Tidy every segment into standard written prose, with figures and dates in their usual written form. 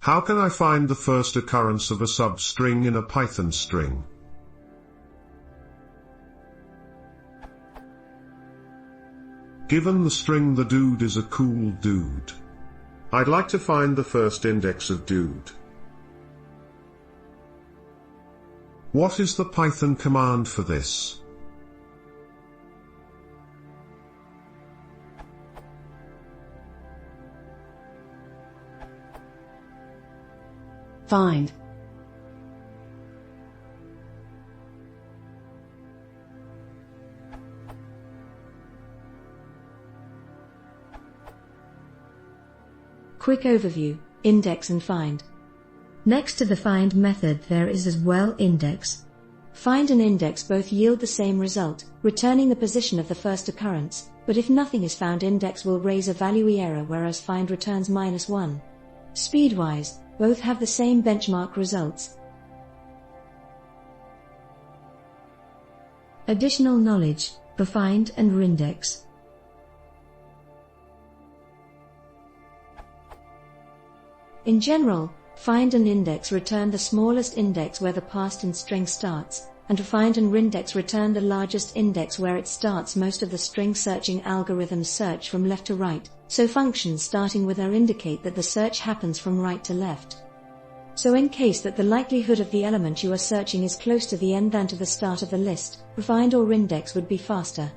How can I find the first occurrence of a substring in a Python string? Given the string the dude is a cool dude, I'd like to find the first index of dude. What is the Python command for this? Find. Quick overview, index and find. Next to the find method there is as well index. Find and index both yield the same result, returning the position of the first occurrence, but if nothing is found, index will raise a value error whereas find returns -1. Speed-wise, both have the same benchmark results. Additional knowledge for find and index. In general, find and index return the smallest index where the past in string starts, and find and index return the largest index where it starts. Most of the string searching algorithms search from left to right, so functions starting with are indicate that the search happens from right to left. So in case that the likelihood of the element you are searching is close to the end than to the start of the list, find or index would be faster.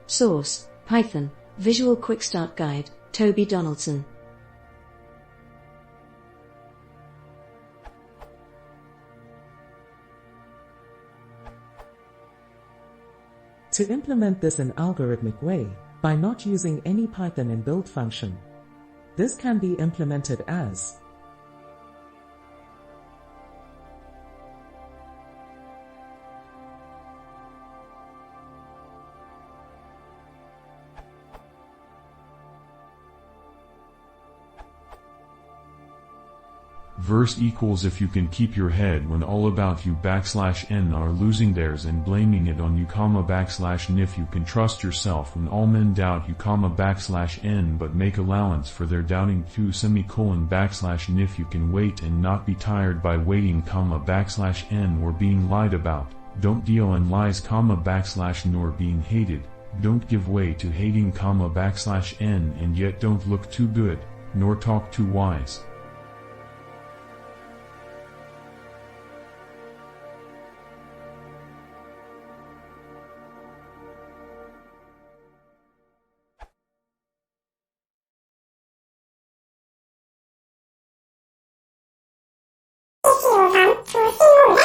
Source: Python, Visual Quick Start Guide, Toby Donaldson. To implement this in algorithmic way, by not using any Python in build function. This can be implemented as verse equals if you can keep your head when all about you \n are losing theirs and blaming it on you \n if you can trust yourself when all men doubt you \n but make allowance for their doubting too \n if you can wait and not be tired by waiting \n or being lied about, don't deal in lies \n nor being hated, don't give way to hating \n and yet don't look too good, nor talk too wise. If you want to hear